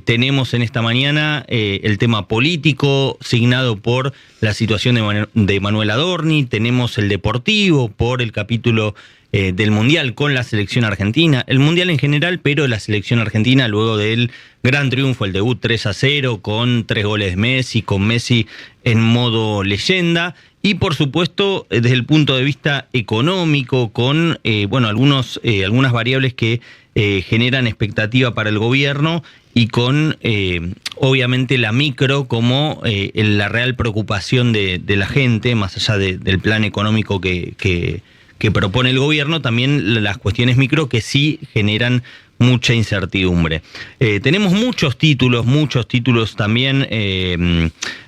Tenemos en esta mañana el tema político signado por la situación de Manuel Adorni, tenemos el deportivo por el capítulo del Mundial con la selección argentina, el Mundial en general, pero la selección argentina luego del gran triunfo, el debut 3-0 con 3 goles de Messi, con Messi en modo leyenda. Y por supuesto, desde el punto de vista económico, con algunas variables que generan expectativa para el gobierno y con, obviamente, la micro como la real preocupación de la gente, más allá del plan económico que propone el gobierno, también las cuestiones micro que sí generan mucha incertidumbre. Tenemos muchos títulos también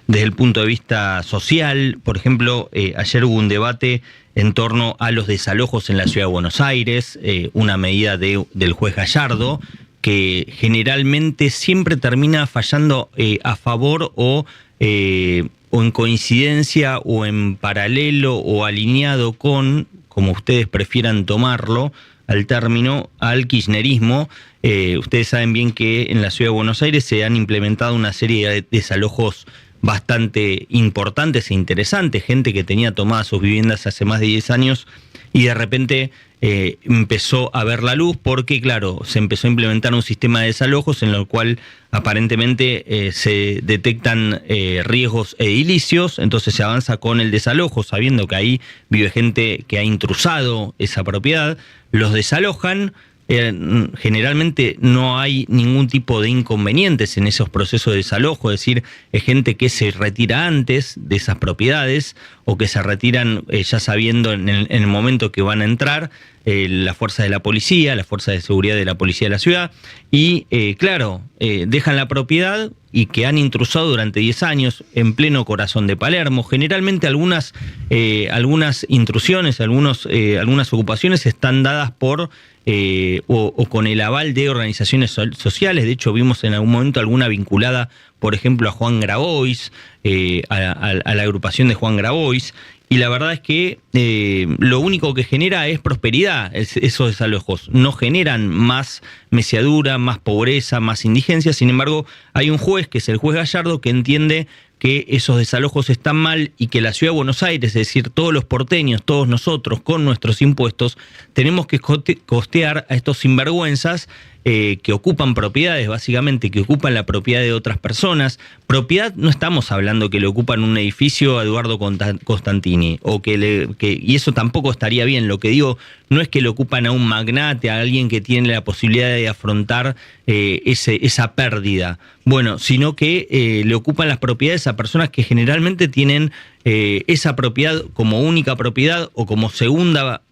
desde el punto de vista social. Por ejemplo, ayer hubo un debate en torno a los desalojos en la Ciudad de Buenos Aires, una medida del juez Gallardo, que generalmente siempre termina fallando a favor o en coincidencia o en paralelo o alineado con, como ustedes prefieran tomarlo, al término, al kirchnerismo. Ustedes saben bien que en la Ciudad de Buenos Aires se han implementado una serie de desalojos bastante importantes e interesantes, gente que tenía tomadas sus viviendas hace más de 10 años y de repente empezó a ver la luz porque, claro, se empezó a implementar un sistema de desalojos en el cual aparentemente se detectan riesgos edilicios, entonces se avanza con el desalojo sabiendo que ahí vive gente que ha intrusado esa propiedad, los desalojan. Generalmente no hay ningún tipo de inconvenientes en esos procesos de desalojo, es decir, es gente que se retira antes de esas propiedades o que se retiran ya sabiendo en el momento que van a entrar las fuerzas de la policía, las fuerzas de seguridad de la policía de la ciudad y dejan la propiedad y que han intrusado durante 10 años en pleno corazón de Palermo. Generalmente algunas intrusiones, algunas ocupaciones están dadas por o con el aval de organizaciones sociales. De hecho, vimos en algún momento alguna vinculada, por ejemplo, a Juan Grabois, a la agrupación de Juan Grabois. Y la verdad es que lo único que genera es prosperidad, esos desalojos. No generan más meciadura, más pobreza, más indigencia. Sin embargo, hay un juez, que es el juez Gallardo, que entiende que esos desalojos están mal y que la Ciudad de Buenos Aires, es decir, todos los porteños, todos nosotros, con nuestros impuestos, tenemos que costear a estos sinvergüenzas que ocupan propiedades, básicamente, que ocupan la propiedad de otras personas. Propiedad, no estamos hablando que le ocupan un edificio a Eduardo Constantini, y eso tampoco estaría bien. Lo que digo no es que le ocupan a un magnate, a alguien que tiene la posibilidad de afrontar esa pérdida, sino que le ocupan las propiedades a personas que generalmente tienen esa propiedad como única propiedad o como segunda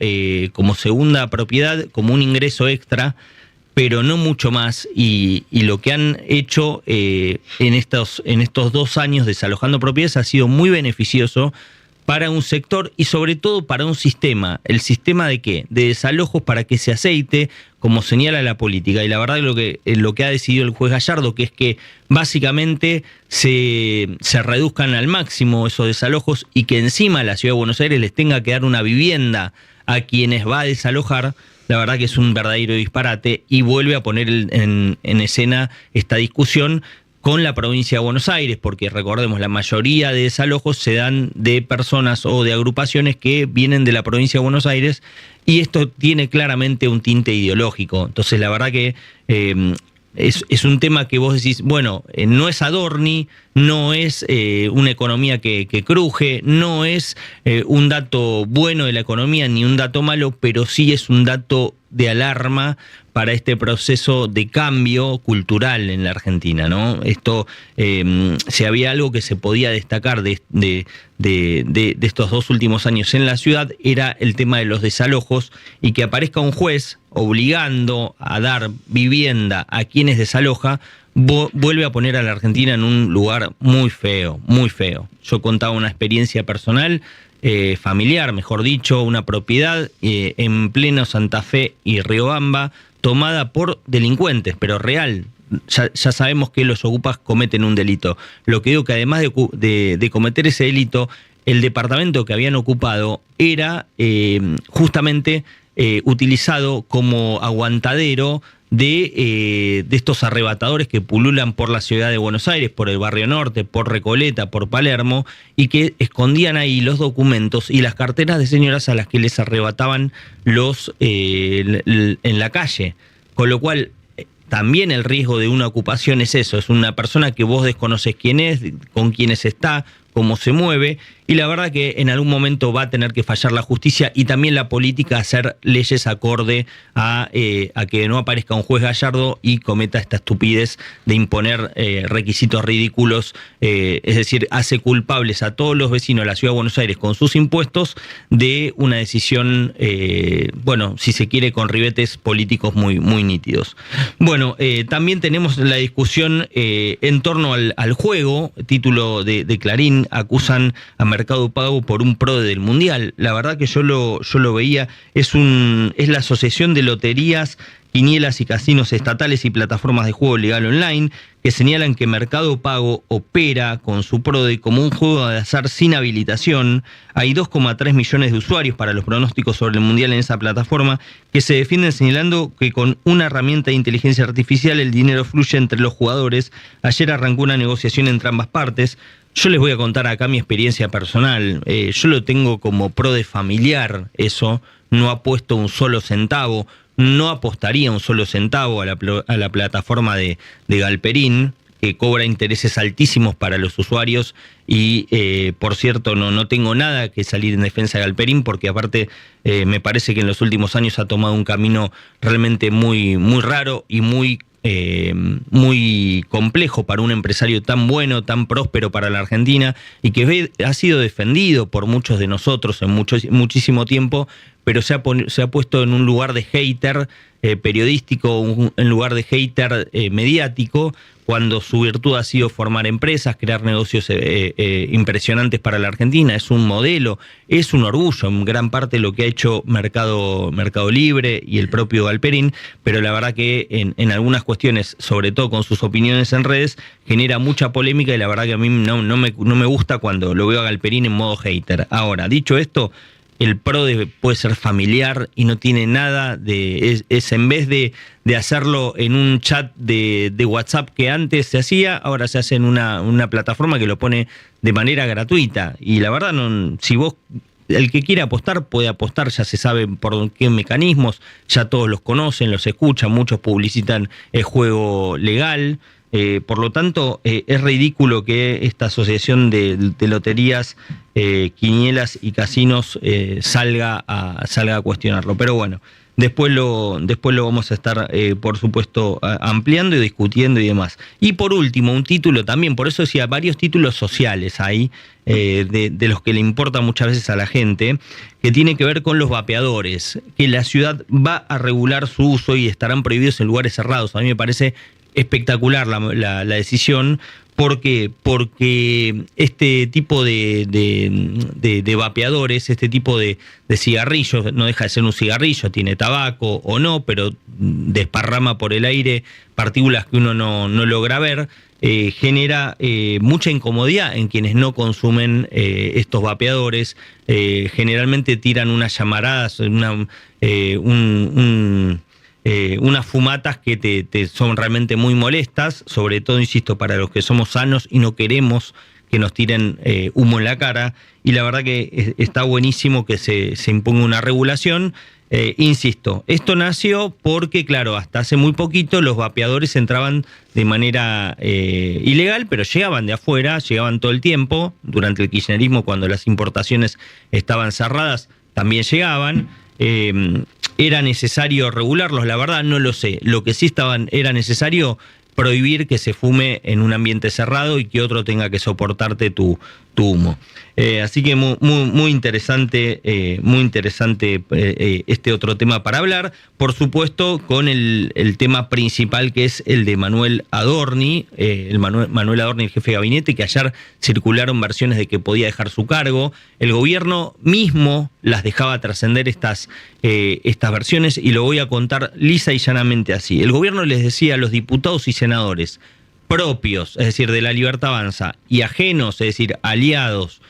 propiedad, como un ingreso extra, pero no mucho más, y lo que han hecho en estos 2 años desalojando propiedades ha sido muy beneficioso para un sector y sobre todo para un sistema. ¿El sistema de qué? De desalojos para que se aceite, como señala la política. Y la verdad lo que ha decidido el juez Gallardo, que es que básicamente se reduzcan al máximo esos desalojos y que encima la Ciudad de Buenos Aires les tenga que dar una vivienda a quienes va a desalojar. La verdad que es un verdadero disparate y vuelve a poner en escena esta discusión con la provincia de Buenos Aires, porque recordemos, la mayoría de desalojos se dan de personas o de agrupaciones que vienen de la provincia de Buenos Aires y esto tiene claramente un tinte ideológico. Entonces la verdad que es un tema que vos decís, no es Adorni, no es una economía que cruje, no es un dato bueno de la economía ni un dato malo, pero sí es un dato de alarma para este proceso de cambio cultural en la Argentina, ¿no? Esto, si había algo que se podía destacar de estos 2 últimos años en la ciudad, era el tema de los desalojos, y que aparezca un juez obligando a dar vivienda a quienes desaloja, vuelve a poner a la Argentina en un lugar muy feo, muy feo. Yo contaba una experiencia personal, familiar, mejor dicho, una propiedad en pleno Santa Fe y Riobamba, tomada por delincuentes, pero real. Ya sabemos que los ocupas cometen un delito. Lo que digo que además de cometer ese delito, el departamento que habían ocupado era justamente utilizado como aguantadero de estos arrebatadores que pululan por la ciudad de Buenos Aires, por el Barrio Norte, por Recoleta, por Palermo, y que escondían ahí los documentos y las carteras de señoras a las que les arrebataban en la calle. Con lo cual, también el riesgo de una ocupación es eso, es una persona que vos desconoces quién es, con quiénes está, cómo se mueve, y la verdad que en algún momento va a tener que fallar la justicia y también la política hacer leyes acorde a que no aparezca un juez Gallardo y cometa esta estupidez de imponer requisitos ridículos, es decir, hace culpables a todos los vecinos de la Ciudad de Buenos Aires con sus impuestos de una decisión, bueno, si se quiere, con ribetes políticos muy, muy nítidos. Bueno, también tenemos la discusión en torno al juego, título de Clarín, acusan a Mercado Pago por un PRODE del Mundial. La verdad que yo lo veía, es la Asociación de Loterías, Quinielas y Casinos Estatales y Plataformas de Juego Legal Online, que señalan que Mercado Pago opera con su PRODE como un juego de azar sin habilitación. Hay 2,3 millones de usuarios para los pronósticos sobre el Mundial en esa plataforma, que se defienden señalando que con una herramienta de inteligencia artificial el dinero fluye entre los jugadores. Ayer arrancó una negociación entre ambas partes. Yo les voy a contar acá mi experiencia personal. Yo lo tengo como PRODE familiar, eso. No apuesto un solo centavo, no apostaría un solo centavo a la plataforma de Galperín, que cobra intereses altísimos para los usuarios y, por cierto, no tengo nada que salir en defensa de Galperín, porque aparte me parece que en los últimos años ha tomado un camino realmente muy, muy raro y muy complejo para un empresario tan bueno, tan próspero para la Argentina, y que ha sido defendido por muchos de nosotros en muchísimo tiempo, pero se ha puesto en un lugar de hater periodístico, en lugar de hater mediático, cuando su virtud ha sido formar empresas, crear negocios impresionantes para la Argentina. Es un modelo, es un orgullo en gran parte lo que ha hecho Mercado Libre y el propio Galperín, pero la verdad que en algunas cuestiones, sobre todo con sus opiniones en redes, genera mucha polémica, y la verdad que a mí no me gusta cuando lo veo a Galperín en modo hater. Ahora, dicho esto, el PRODE puede ser familiar y no tiene nada es en vez de hacerlo en un chat de WhatsApp que antes se hacía, ahora se hace en una plataforma que lo pone de manera gratuita. Y la verdad, si vos, el que quiera apostar puede apostar, ya se sabe por qué mecanismos, ya todos los conocen, los escuchan, muchos publicitan el juego legal. Por lo tanto, es ridículo que esta asociación de loterías, quinielas y casinos salga a cuestionarlo. Pero bueno, después lo vamos a estar, por supuesto, ampliando y discutiendo y demás. Y por último, un título también, por eso decía, varios títulos sociales hay, de los que le importa muchas veces a la gente, que tiene que ver con los vapeadores, que la ciudad va a regular su uso y estarán prohibidos en lugares cerrados. A mí me parece espectacular la decisión. ¿Por qué? Porque este tipo de vapeadores, este tipo de cigarrillos, no deja de ser un cigarrillo, tiene tabaco o no, pero desparrama por el aire partículas que uno no logra ver, genera mucha incomodidad en quienes no consumen estos vapeadores. Generalmente tiran unas llamaradas, unas fumatas que te son realmente muy molestas, sobre todo, insisto, para los que somos sanos y no queremos que nos tiren humo en la cara. Y la verdad que está buenísimo que se imponga una regulación. Insisto, esto nació porque, claro, hasta hace muy poquito los vapeadores entraban de manera ilegal, pero llegaban de afuera, llegaban todo el tiempo. Durante el kirchnerismo, cuando las importaciones estaban cerradas, también llegaban. ¿Era necesario regularlos? La verdad no lo sé. Lo que sí era necesario prohibir que se fume en un ambiente cerrado y que otro tenga que soportarte tu humo. Así que muy interesante, este otro tema para hablar. Por supuesto, con el tema principal, que es el de Manuel Adorni, Manuel Adorni, el jefe de gabinete, que ayer circularon versiones de que podía dejar su cargo. El gobierno mismo las dejaba trascender estas versiones, y lo voy a contar lisa y llanamente así. El gobierno les decía a los diputados y senadores propios, es decir, de La Libertad Avanza, y ajenos, es decir, aliados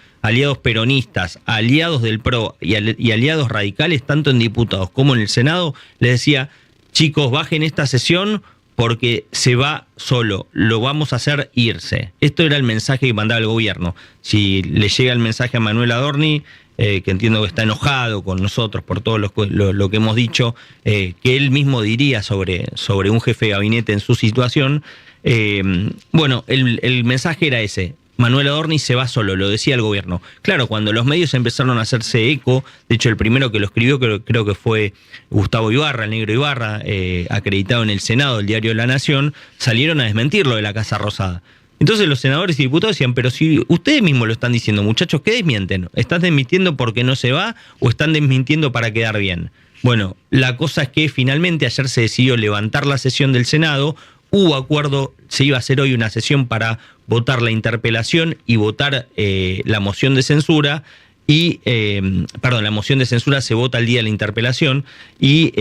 peronistas, aliados del PRO y aliados radicales, tanto en diputados como en el Senado, les decía: chicos, bajen esta sesión porque se va solo, lo vamos a hacer irse. Esto era el mensaje que mandaba el gobierno. Si le llega el mensaje a Manuel Adorni, que entiendo que está enojado con nosotros por todo lo que hemos dicho, que él mismo diría sobre un jefe de gabinete en su situación, bueno, el mensaje era ese. Manuel Adorni se va solo, lo decía el gobierno. Claro, cuando los medios empezaron a hacerse eco, de hecho el primero que lo escribió creo que fue Gustavo Ibarra, el negro Ibarra, acreditado en el Senado, el diario La Nación, salieron a desmentirlo de la Casa Rosada. Entonces los senadores y diputados decían, pero si ustedes mismos lo están diciendo, muchachos, ¿qué desmienten? ¿Están desmintiendo porque no se va o están desmintiendo para quedar bien? Bueno, la cosa es que finalmente ayer se decidió levantar la sesión del Senado. Hubo acuerdo, se iba a hacer hoy una sesión para votar la interpelación y votar la moción de censura. La moción de censura se vota el día de la interpelación y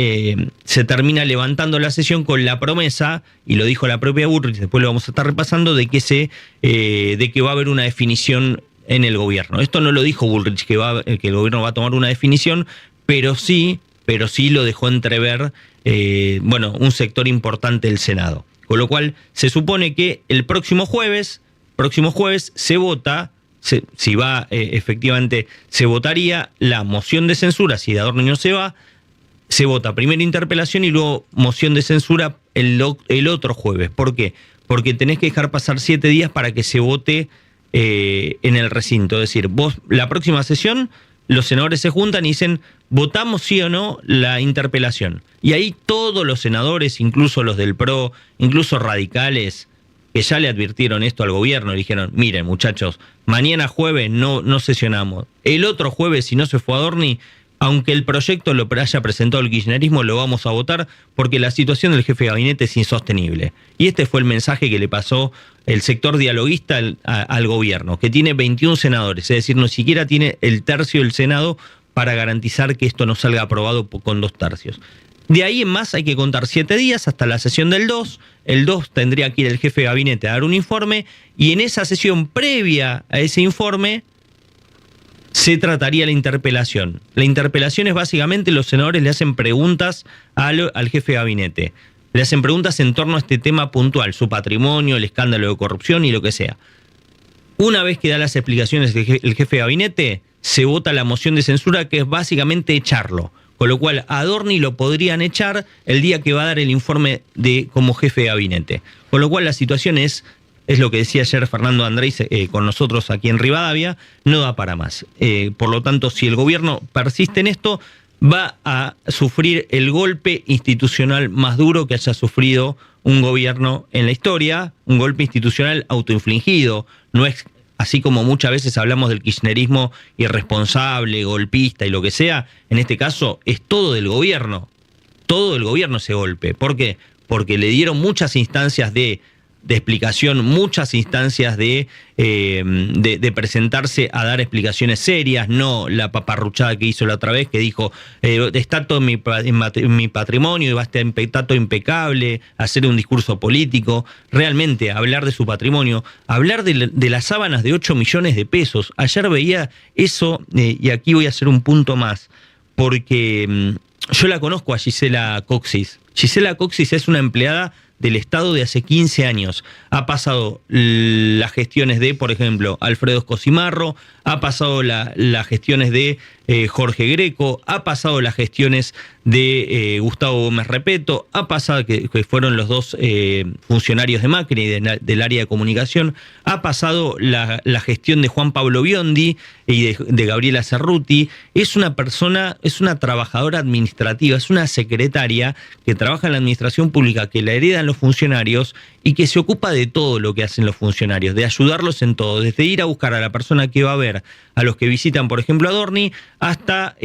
se termina levantando la sesión con la promesa, y lo dijo la propia Bullrich, después lo vamos a estar repasando, de que va a haber una definición en el gobierno. Esto no lo dijo Bullrich, que el gobierno va a tomar una definición, pero sí lo dejó entrever un sector importante del Senado. Con lo cual, se supone que el próximo jueves se vota, efectivamente, se votaría la moción de censura. Si de Adorni no se va, se vota primero interpelación y luego moción de censura el otro jueves. ¿Por qué? Porque tenés que dejar pasar 7 días para que se vote en el recinto. Es decir, vos, la próxima sesión, los senadores se juntan y dicen, votamos sí o no la interpelación. Y ahí todos los senadores, incluso los del PRO, incluso radicales, que ya le advirtieron esto al gobierno, le dijeron, miren muchachos, mañana jueves no sesionamos. El otro jueves, si no se fue Adorni, aunque el proyecto lo haya presentado el kirchnerismo, lo vamos a votar porque la situación del jefe de gabinete es insostenible. Y este fue el mensaje que le pasó el sector dialoguista al gobierno, que tiene 21 senadores, es decir, no siquiera tiene el tercio del Senado para garantizar que esto no salga aprobado con 2 tercios. De ahí en más hay que contar 7 días hasta la sesión del 2. El 2 tendría que ir el jefe de gabinete a dar un informe y en esa sesión previa a ese informe se trataría la interpelación. La interpelación es básicamente los senadores le hacen preguntas al jefe de gabinete. Le hacen preguntas en torno a este tema puntual, su patrimonio, el escándalo de corrupción y lo que sea. Una vez que da las explicaciones el jefe de gabinete, se vota la moción de censura, que es básicamente echarlo. Con lo cual, a Adorni lo podrían echar el día que va a dar el informe como jefe de gabinete. Con lo cual, la situación es lo que decía ayer Fernando Andrés con nosotros aquí en Rivadavia, no da para más. Por lo tanto, si el gobierno persiste en esto, va a sufrir el golpe institucional más duro que haya sufrido un gobierno en la historia, un golpe institucional autoinfligido. No es así como muchas veces hablamos del kirchnerismo irresponsable, golpista y lo que sea. En este caso es todo del gobierno ese golpe. ¿Por qué? Porque le dieron muchas instancias de explicación, muchas instancias de presentarse a dar explicaciones serias, no la paparruchada que hizo la otra vez, que dijo, está todo en mi patrimonio y va a estar todo impecable, hacer un discurso político, realmente hablar de su patrimonio, hablar de las sábanas de 8 millones de pesos. Ayer veía eso, y aquí voy a hacer un punto más, porque yo la conozco a Gisela Coxis. Gisela Coxis es una empleada del Estado de hace 15 años. Ha pasado las gestiones de, por ejemplo, Alfredo Escosimarro, ha pasado las gestiones de Jorge Greco, ha pasado las gestiones de Gustavo Gómez Repeto, ha pasado que fueron los 2 funcionarios de Macri del área de comunicación, ha pasado la gestión de Juan Pablo Biondi y de Gabriela Cerruti. Es una persona, es una trabajadora administrativa, es una secretaria que trabaja en la administración pública, que la heredan los funcionarios y que se ocupa de todo lo que hacen los funcionarios, de ayudarlos en todo, desde ir a buscar a la persona que va a ver a los que visitan, por ejemplo, Adorni, hasta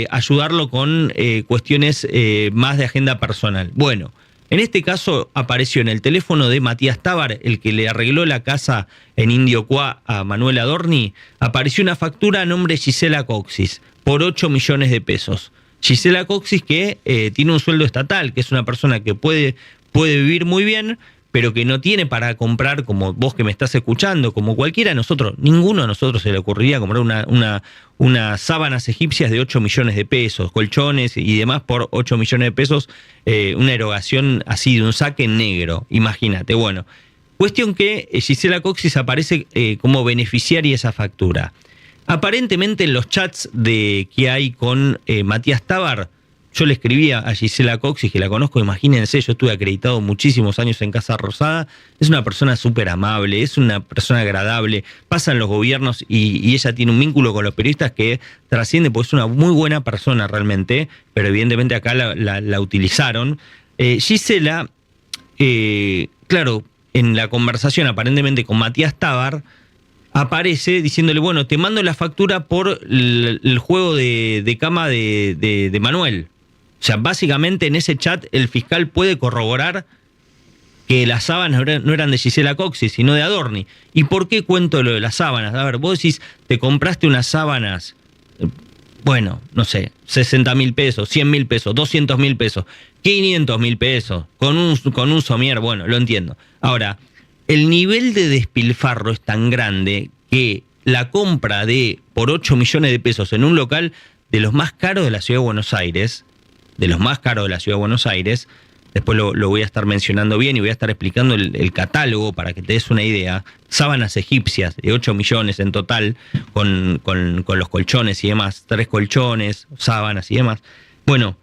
ayudarlo con cuestiones más de agenda personal. Bueno, en este caso apareció en el teléfono de Matías Tábar, el que le arregló la casa en Indio Cuá a Manuel Adorni, apareció una factura a nombre de Gisela Coxis por 8 millones de pesos. Gisela Coxis, que tiene un sueldo estatal, que es una persona que puede vivir muy bien, pero que no tiene para comprar, como vos que me estás escuchando, como cualquiera de nosotros, ninguno de nosotros se le ocurriría comprar unas sábanas egipcias de 8 millones de pesos, colchones y demás por 8 millones de pesos, una erogación así de un saque negro, imagínate. Bueno, cuestión que Gisela Coxis aparece como beneficiaria de esa factura. Aparentemente en los chats que hay con Matías Tabar, yo le escribía a Gisela Coxis, que la conozco, imagínense, yo estuve acreditado muchísimos años en Casa Rosada, es una persona súper amable, es una persona agradable, pasan los gobiernos y ella tiene un vínculo con los periodistas que trasciende, porque es una muy buena persona realmente, pero evidentemente acá la utilizaron. Gisela, claro, en la conversación aparentemente con Matías Tabar, aparece diciéndole, bueno, te mando la factura por el juego de cama de Manuel. O sea, básicamente en ese chat el fiscal puede corroborar que las sábanas no eran de Gisela Coxis, sino de Adorni. ¿Y por qué cuento lo de las sábanas? A ver, vos decís, te compraste unas sábanas, bueno, no sé, 60.000 pesos, 100.000 pesos, 200.000 pesos, 500.000 pesos, con un somier, bueno, lo entiendo. Ahora, el nivel de despilfarro es tan grande que la compra por 8 millones de pesos en un local de los más caros de la Ciudad de Buenos Aires, después lo voy a estar mencionando bien y voy a estar explicando el catálogo para que te des una idea, sábanas egipcias de 8 millones en total, con los colchones y demás, 3 colchones, sábanas y demás. Bueno,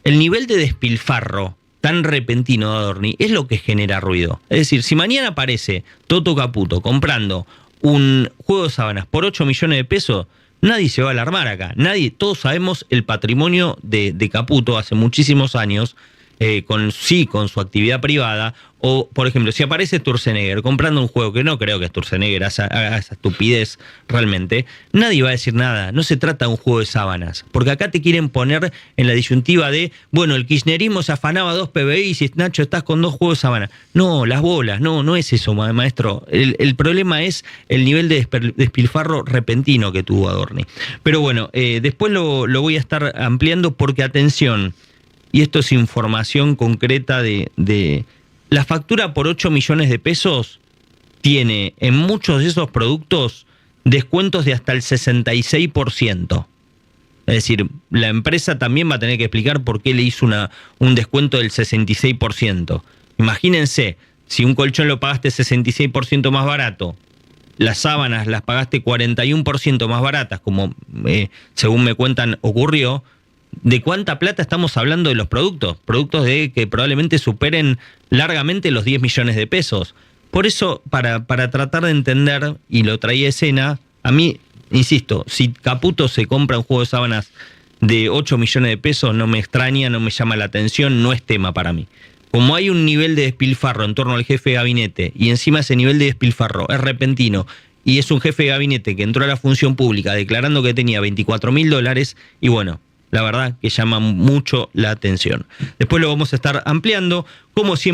el nivel de despilfarro tan repentino de Adorni es lo que genera ruido. Es decir, si mañana aparece Toto Caputo comprando un juego de sábanas por 8 millones de pesos, nadie se va a alarmar acá. Todos sabemos el patrimonio de Caputo hace muchísimos años, con su actividad privada. O, por ejemplo, si aparece Sturzenegger comprando un juego, que no creo que Sturzenegger haga esa estupidez realmente, nadie va a decir nada. No se trata de un juego de sábanas, porque acá te quieren poner en la disyuntiva de, bueno, el kirchnerismo se afanaba 2 PBI y Nacho estás con 2 juegos de sábanas. No, las bolas, no es eso, maestro. El problema es el nivel de despilfarro repentino que tuvo Adorni. Pero bueno, después lo voy a estar ampliando porque, atención, y esto es información concreta de la factura por 8 millones de pesos tiene en muchos de esos productos descuentos de hasta el 66%. Es decir, la empresa también va a tener que explicar por qué le hizo un descuento del 66%. Imagínense, si un colchón lo pagaste 66% más barato, las sábanas las pagaste 41% más baratas, como según me cuentan ocurrió, ¿de cuánta plata estamos hablando de los productos? Productos que probablemente superen largamente los 10 millones de pesos. Por eso, para tratar de entender, y lo traía a escena, a mí, insisto, si Caputo se compra un juego de sábanas de 8 millones de pesos, no me extraña, no me llama la atención, no es tema para mí. Como hay un nivel de despilfarro en torno al jefe de gabinete, y encima ese nivel de despilfarro es repentino, y es un jefe de gabinete que entró a la función pública declarando que tenía $24.000, y bueno, la verdad que llama mucho la atención. Después lo vamos a estar ampliando, como siempre.